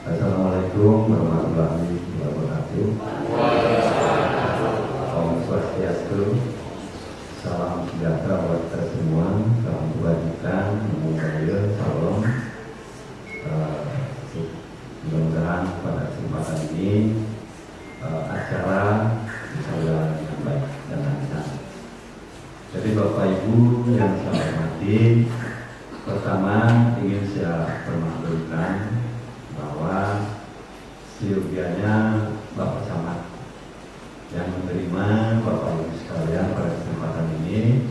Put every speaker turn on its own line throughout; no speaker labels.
Assalamualaikum warahmatullahi wabarakatuh. Om Swastiastu. Salam sejahtera buat kita semua. Salam kebajikan, Namo Salam. Mudah-mudahan pada kesempatan ini acara bisa berjalan dengan baik dan lancar. Jadi Bapak Ibu yang saya hormati, pertama ingin saya permaklumkan bahwa seyogianya Bapak Camat yang menerima Bapak Ibu sekalian pada kesempatan ini,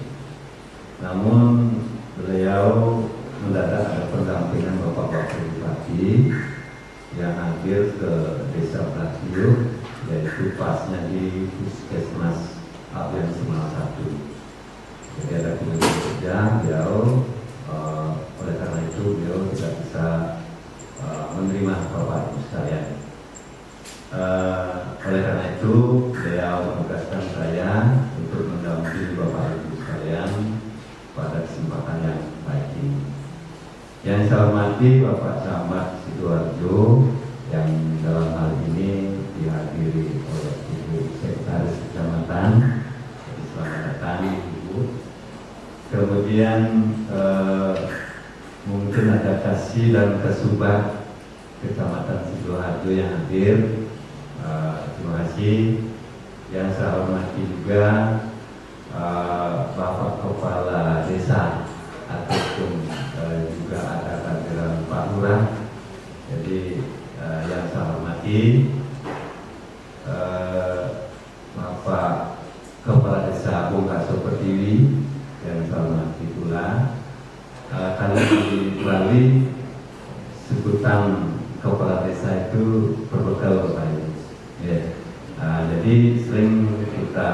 namun beliau mendadak ada pendampingan Bapak-Bapak Bupati yang hadir ke Desa Blasiuk, yaitu pasnya di Puskesmas Abian Semal 1. Jadi ada kemudian kerja beliau, oleh karena itu beliau tidak bisa menerima Bapak Ibu sekalian. Oleh karena itu beliau menugaskan saya untuk mendampingi Bapak Ibu sekalian pada kesempatan yang baik ini. Yang saya hormati Bapak Camat Sidoarjo yang dalam hal ini dihadiri oleh Ibu Sekretaris Kecamatan. Selamat datang Ibu. Kemudian mungkin ada Kasih dan Kasubag Kecamatan Sidoarjo yang hadir. Terima kasih. Yang saya hormati juga Bapak Kepala Desa ataupun juga ada kehadiran Pak Lurah. Jadi yang saya hormati Bapak Kepala Desa Bongkaso Pertiwi yang saya hormati pula. Karena di Bali sebutan kepala desa itu berbekal Bapak Ibu. Ya. Jadi sering kita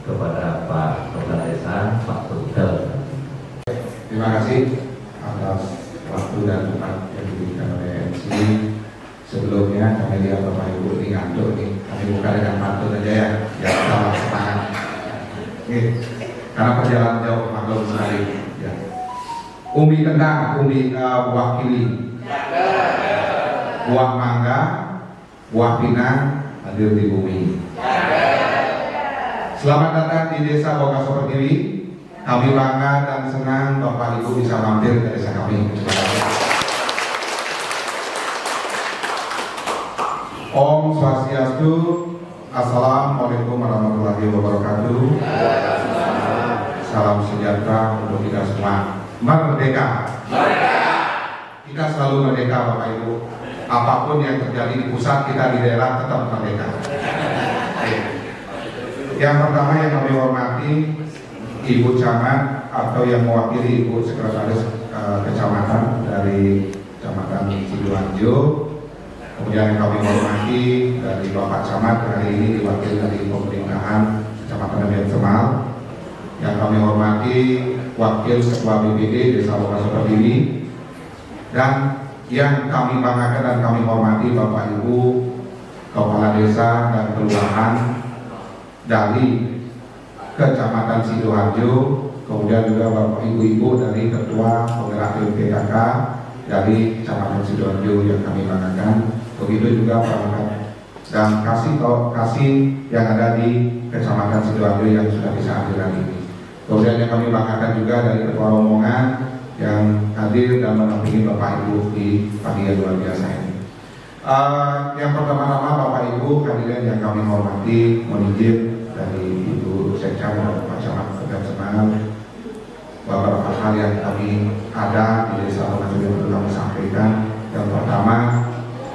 kepada Pak Kepala Desa, Pak Berbekal.
Terima kasih atas waktu dan tempat yang diberikan oleh MC. Sebelumnya kami lihat Bapak Ibu ini ngantuk nih, kami buka dengan pantun aja ya, biar kita semangat. Karena perjalanan jauh maklum sekali. Ya. Umbi kendang, buah kili, buah mangga, buah pinang hadir di bumi. Selamat datang di Desa Bongkaso Pertiwi. Kami bangga dan senang Bapak Ibu bisa mampir ke desa kami. Om Swastiastu. Assalamualaikum warahmatullahi wabarakatuh. Salam sejahtera untuk kita semua. Merdeka. Kita selalu merdeka Bapak Ibu. Apapun yang terjadi di pusat, kita di daerah tetap merdeka. Yang pertama yang kami hormati Ibu Camat atau yang mewakili Ibu Sekretaris Kecamatan dari Kecamatan Sidoarjo. Kemudian yang kami hormati dari Bapak Camat hari ini diwakili dari pemerintahan Kecamatan Abian Semal. Yang kami hormati Wakil Ketua BPD Desa Bongkaso Pertiwi, dan yang kami banggakan dan kami hormati Bapak Ibu Kepala Desa dan Kelurahan dari Kecamatan Sidoarjo, kemudian juga Bapak Ibu dari Ketua Penggerak PKK dari Kecamatan Sidoarjo yang kami banggakan. Begitu juga perangkat dan kasih yang ada di Kecamatan Sidoarjo yang sudah bisa hadir hari ini. Kemudian yang kami banggakan juga dari Ketua Rombongan yang hadir dan menampingi Bapak Ibu di pagi yang luar biasa ini. Yang pertama-tama Bapak Ibu hadirin yang kami hormati, mohon izin dari Ibu Sekcam dan Pak Camat Abian Semal, beberapa hal yang kami ada di Desa Bongkaso yang perlu kami sampaikan. Yang pertama,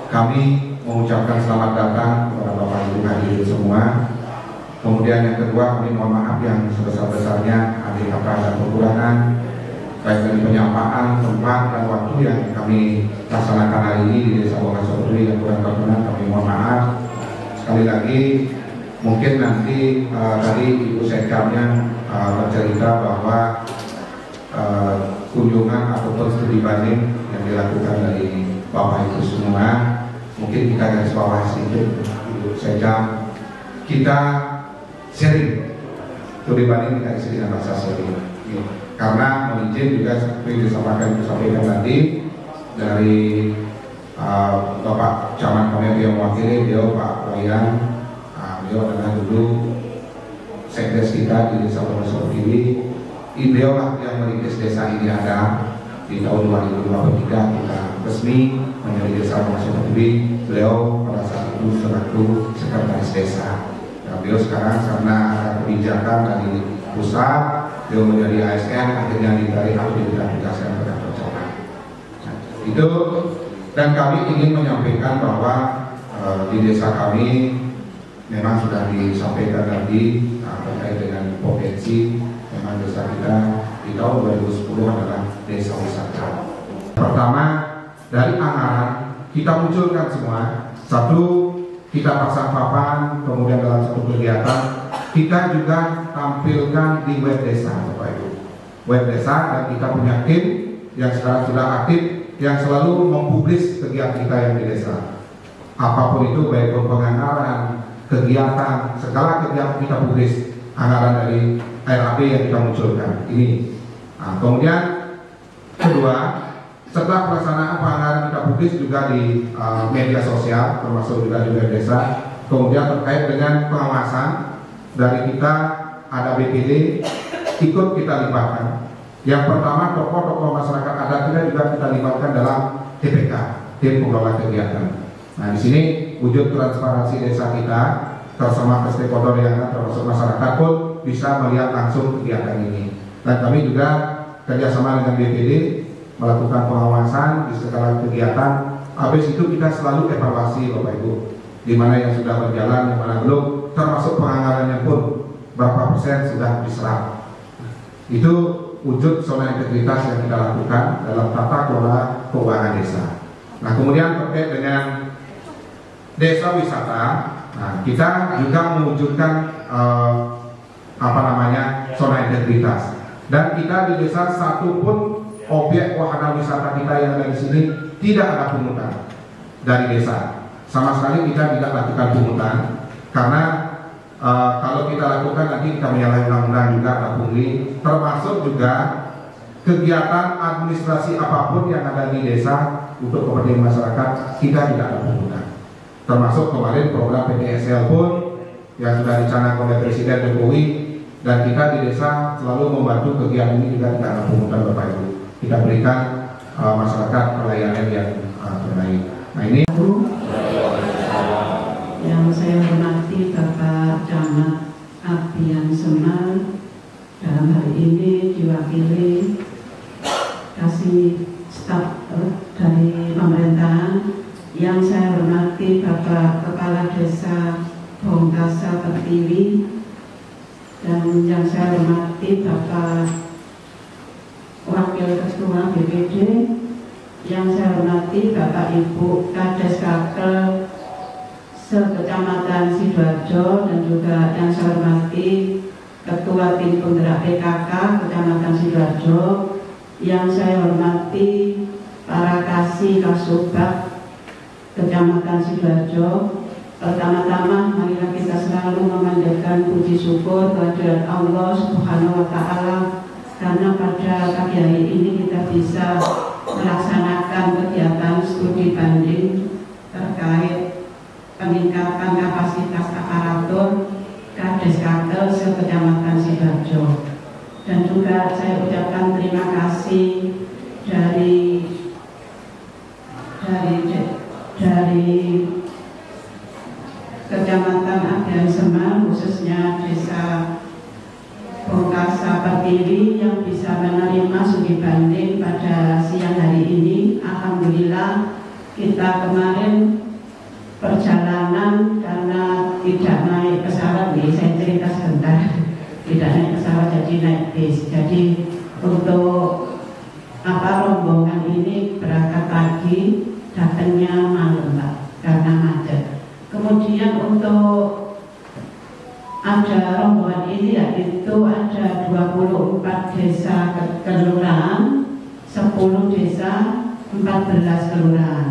kami mengucapkan selamat datang kepada Bapak Ibu hadirin semua. Kemudian yang kedua, kami mohon maaf yang sebesar-besarnya ada kesalahan dan kekurangan baik dari penyampaian, tempat dan waktu yang kami laksanakan hari ini di Desa Bongkaso Pertiwi yang kurang berkenan, kami mohon maaf. Sekali lagi, mungkin nanti tadi Ibu Sekretarisnya bercerita bahwa kunjungan ataupun studi banding yang dilakukan dari Bapak Ibu semua, mungkin kita garis bawah sedikit Ibu Sekretariat, kita sharing studi banding, kita isi dengan bahasa sharing. Karena izin juga seperti disampaikan tadi, dari Bapak Camat kami yang mewakili, beliau Pak Wayan. Beliau adalah dulu sekdes kita di Desa Wonosobo Kiri. Beliau lah yang merintis desa ini ada di tahun 2023 kita resmi menjadi Desa Wonosobo Kiri. Beliau pada saat itu selaku sekretaris desa. Dan beliau sekarang karena ada kebijakan dari pusat, beliau menjadi ASN, akhirnya ditarik harus diaplikasikan pada percoba. Itu, dan kami ingin menyampaikan bahwa di desa kami memang sudah disampaikan tadi terkait dengan potensi. Memang desa kita di tahun 2010 adalah desa wisata. Pertama, dari anggaran kita munculkan semua. Satu, kita pasang papan, kemudian dalam satu kegiatan kita juga tampilkan di web desa, Bapak Ibu. Web desa, dan kita punya tim yang sekarang sudah aktif yang selalu mempublis kegiatan kita yang di desa. Apapun itu, baik penganggaran, kegiatan, segala kegiatan kita publis, anggaran dari RAP yang kita munculkan ini. Nah, kemudian kedua, setelah pelaksanaan penganggaran kita publis juga di media sosial, termasuk juga di web desa. Kemudian terkait dengan pengawasan dari kita ada BPD ikut kita libatkan. Yang pertama, tokoh-tokoh masyarakat adat juga kita libatkan dalam TPK, tim pengelola kegiatan. Nah, di sini wujud transparansi desa kita bersama stakeholder yang termasuk masyarakat pun bisa melihat langsung kegiatan ini. Dan kami juga kerjasama dengan BPD melakukan pengawasan di segala kegiatan. Habis itu kita selalu evaluasi, Bapak Ibu, di mana yang sudah berjalan, yang mana belum, termasuk penganggarannya pun berapa persen sudah diserap. Itu wujud zona integritas yang kita lakukan dalam tata kelola keuangan desa. Nah, kemudian terkait dengan desa wisata, nah, kita juga mewujudkan zona integritas. Dan kita di desa satu pun objek wahana wisata kita yang ada di sini tidak ada pungutan dari desa. Sama sekali kita tidak lakukan pungutan karena kalau kita lakukan nanti kita menyalahi undang-undang juga ada pungli, termasuk juga kegiatan administrasi apapun yang ada di desa untuk kepentingan masyarakat kita tidak ada pungutan. Termasuk kemarin program PTSL pun yang sudah dicanangkan oleh Presiden Jokowi, dan kita di desa selalu membantu kegiatan ini juga tidak ada pungutan, Bapak Ibu. Kita berikan masyarakat pelayanan yang terbaik. Nah, ini
yang saya hormati Bapak Camat Abian Semar, dalam hari ini diwakili kasih staf dari pemerintahan. Yang saya hormati Bapak Kepala Desa Bongkasa Pertiwi, dan yang saya hormati Bapak Wakil Ketua BPD, yang saya hormati Bapak Ibu Kades Kakel se-Kecamatan Sidoarjo, dan juga yang saya hormati Ketua Tim Penggerak PKK Kecamatan Sidoarjo, yang saya hormati para kasih Kasubag Kecamatan Sidoarjo. Pertama-tama marilah kita selalu memanjatkan puji syukur kehadirat Allah Subhanahu wa Ta'ala, karena pada pagi hari ini kita bisa melaksanakan kegiatan studi banding terkait peningkatan kapasitas aparatur Kades Kakel se-Kecamatan Sidoarjo. Dan juga saya ucapkan terima kasih dari Kecamatan Abian Semar, khususnya Desa Bongkasa Pertiwi, yang bisa menerima studi banding pada siang hari ini. Alhamdulillah, kita kemarin perjalanan karena tidak naik pesawat, saya cerita sebentar, tidak naik pesawat jadi naik bis. Jadi untuk rombongan ini berangkat pagi, datangnya malam, Pak, karena macet. Kemudian untuk ada rombongan ini, yaitu ada 24 desa kelurahan, 10 desa, 14 kelurahan.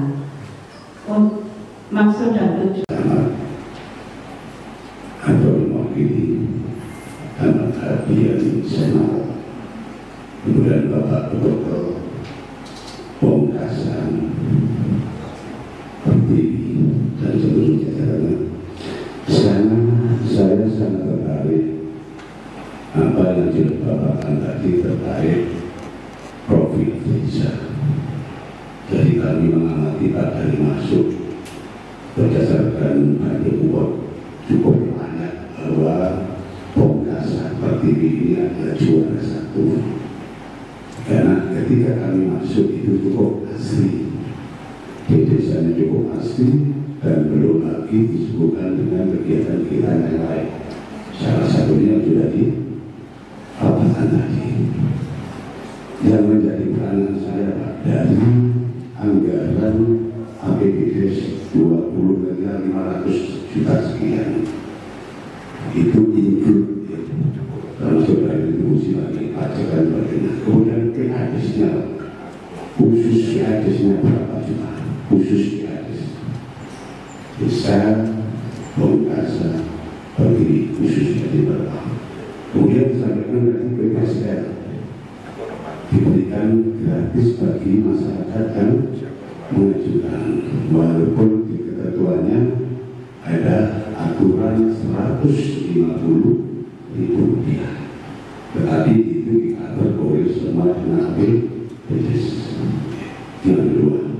Maksud dan tujuan
atau mewakili anak Abian Semar, kemudian Bapak Dr. Bongkasa oleh Bapak tadi terkait profil desa. Jadi kami mengamati Pak dari masuk berdasarkan banyak cukup banyak bahwa Pemkasa Pertiwi ini adalah juara satu. Karena ketika kami masuk itu cukup asli, di desanya cukup asli dan belum lagi disebutkan dengan kegiatan-kegiatan yang lain. Salah satunya sudah dipaparkan tadi. Yang menjadi peranan saya Pak, dari anggaran APBD 20.500 juta sekian itu include termasuk dari distribusi lagi pajak dan sebagainya. Kemudian PADES-nya khusus PADES-nya berapa juta? Khusus PADES Desa Pemkasa Pertiwi khususnya di berapa? Kemudian disampaikan dari PPSL diberikan gratis bagi masyarakat yang mengajukan, walaupun di ketentuannya ada aturan 150.000 rupiah, tetapi itu diatur oleh semua dengan APBD. Yang kedua,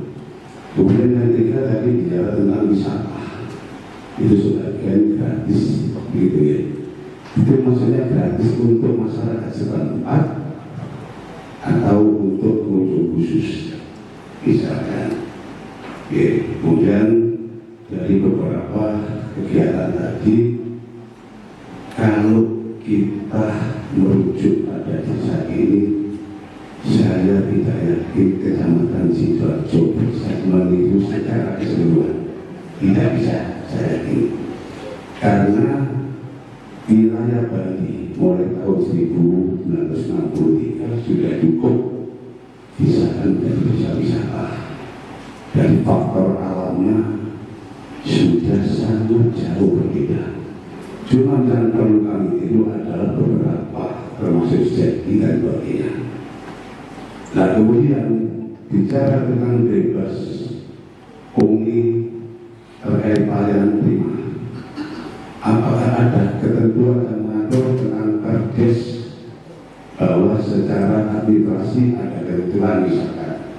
kemudian yang ketiga tadi bicara tentang wisata, itu sebagian gratis, gitu ya. Itu maksudnya gratis untuk masyarakat setempat atau untuk pengunjung khusus, misalkan. Kemudian dari beberapa kegiatan tadi, kalau kita merujuk pada desa ini, saya tidak yakin Kecamatan Sidoarjo bisa meniru secara keseluruhan. Tidak bisa, saya yakin. Karena wilayah Bali mulai tahun 1963 sudah cukup misalkan dari desa wisata, dan faktor alamnya sudah sangat jauh berbeda. Cuma yang perlu kami itu adalah beberapa termasuk safety dan sebagainya. Nah kemudian bicara tentang bebas pungli terkait pelayanan prima, apakah ada ketentuan yang mengatur tentang perdes bahwa secara administrasi ada ketentuan misalkan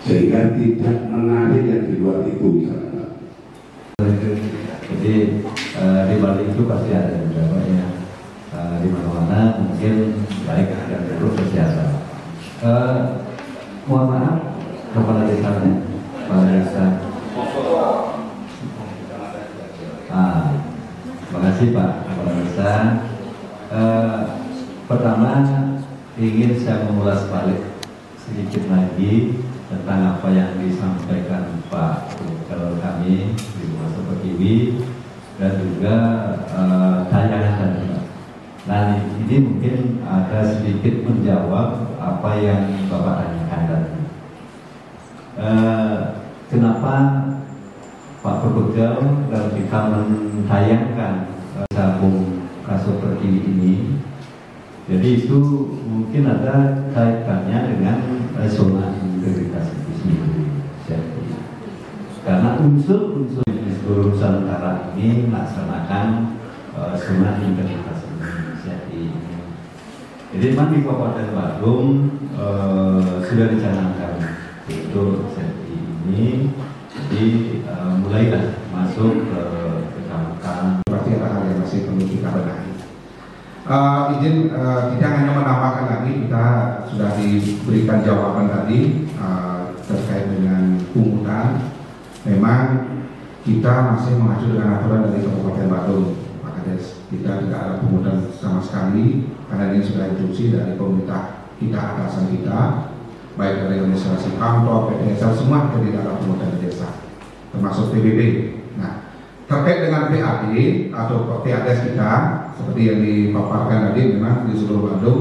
sehingga tidak menarik yang di luar itu misalkan.
Jadi di balik itu pasti ada beberapa ya, di mana-mana mungkin baik dan buruk kesehatan. Mohon maaf kepala desanya, kepala desa. Terima kasih Pak Kepala Desa. Pertama ingin saya mengulas balik sedikit lagi tentang apa yang disampaikan Pak Gubernur kami di Masa Pertiwi dan juga tayangan tadi. Nah ini mungkin ada sedikit menjawab apa yang Bapak tanyakan tadi. Kenapa Pak Gubernur dan kita mentayangkan sabung Kaso Pertiwi ini? Jadi itu mungkin ada kaitannya dengan zona integritas itu sendiri. Karena unsur-unsur di seluruh Nusantara ini melaksanakan zona integritas ini. Jadi memang di Kabupaten Badung sudah dicanangkan itu ini. Jadi mulailah masuk ke kecamatan.
Berarti ada hal yang masih perlu kita benahi. Izin tidak hanya menambahkan lagi, kita sudah diberikan jawaban tadi terkait dengan pungutan. Memang kita masih mengacu dengan aturan dari Kabupaten Badung, Pak Kades. Kita tidak ada pungutan sama sekali karena ini sudah instruksi dari pemerintah kita, atasan kita, baik dari administrasi Pemprov, PPSL, semua kita tidak ada pungutan di desa, termasuk PBB. Nah, terkait dengan PAD atau PADES kita, seperti yang dipaparkan tadi, memang di seluruh Bandung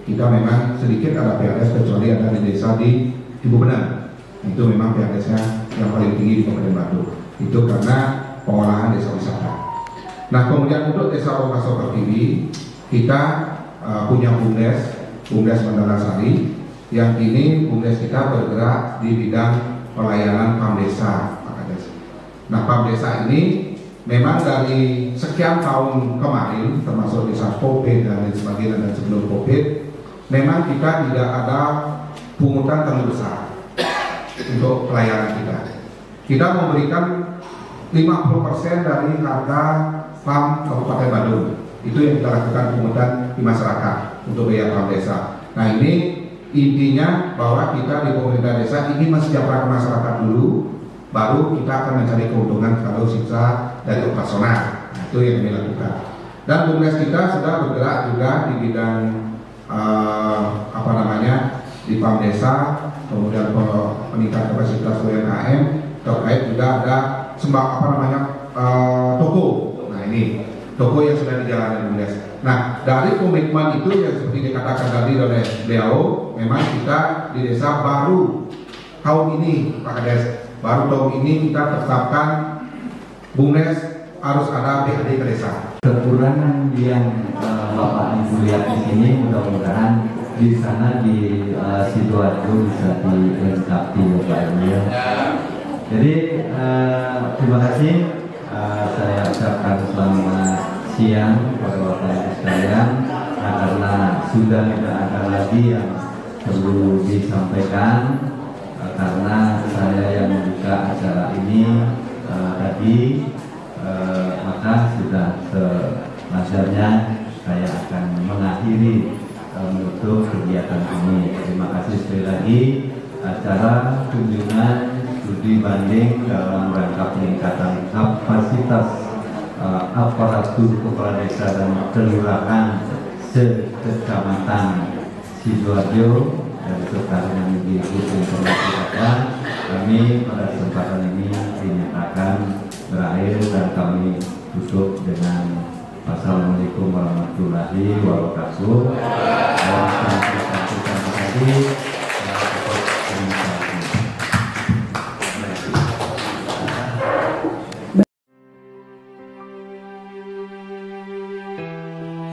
kita memang sedikit ada PADES kecuali ada di desa di Bubenan. Itu memang PADES-nya yang paling tinggi di Kabupaten Bandung. Itu karena pengolahan desa wisata. Nah, kemudian untuk desa Kaso Pertiwi kita punya BUMDes Bandaran yang ini BUMDes kita bergerak di bidang pelayanan PAM Desa, Pak Kades. Nah, PAM Desa ini memang dari sekian tahun kemarin, termasuk di saat COVID dan lain sebagainya dan sebelum COVID, memang kita tidak ada pungutan terlalu besar untuk pelayanan kita. Kita memberikan 50% dari harga PAM Kabupaten Bandung. Itu yang kita lakukan pungutan di masyarakat untuk biaya PAM desa. Nah, ini intinya bahwa kita di pemerintah desa ingin mensejahterakan masyarakat dulu, baru kita akan mencari keuntungan kalau sisa dari operasional. Nah, itu yang dilakukan. Dan BUMDes kita sudah bergerak juga di bidang di PAM desa, kemudian peningkatan kapasitas UMKM, terkait juga ada toko. Nah, ini toko yang sudah dijalankan BUMDes. Nah, dari komitmen itu yang seperti dikatakan tadi oleh beliau, memang kita di desa baru tahun ini, Pak Kades, baru tahun ini kita tetapkan BUMDes harus ada BAD ke desa.
Kekurangan yang Bapak Ibu lihat di sini, mudah-mudahan di sana di Sidoarjo bisa dilengkapi Bapak Ibu ya. Jadi terima kasih, saya ucapkan selamat siang kepada Bapak Ibu sekalian. Nah, karena sudah tidak ada lagi yang perlu disampaikan, karena saya yang membuka acara ini tadi, maka sudah sewajarnya saya akan mengakhiri menutup kegiatan ini. Terima kasih sekali lagi. Acara kunjungan studi banding dalam rangka peningkatan kapasitas aparatur kepala desa dan kelurahan sekecamatan Sidoarjo dari Sekarang Ibu Informasi Data. Kami pada kesempatan ini dinyatakan berakhir dan kami tutup dengan Assalamualaikum warahmatullahi wabarakatuh. Terima kasih.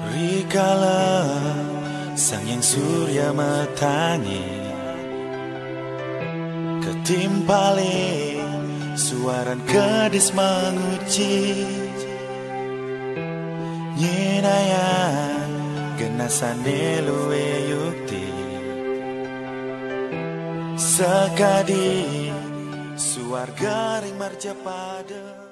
Rikala sang yang surya matangi ketimpali suaran kedis menguci nyinaya genasan luwe yukti sekadi suar garing marja pada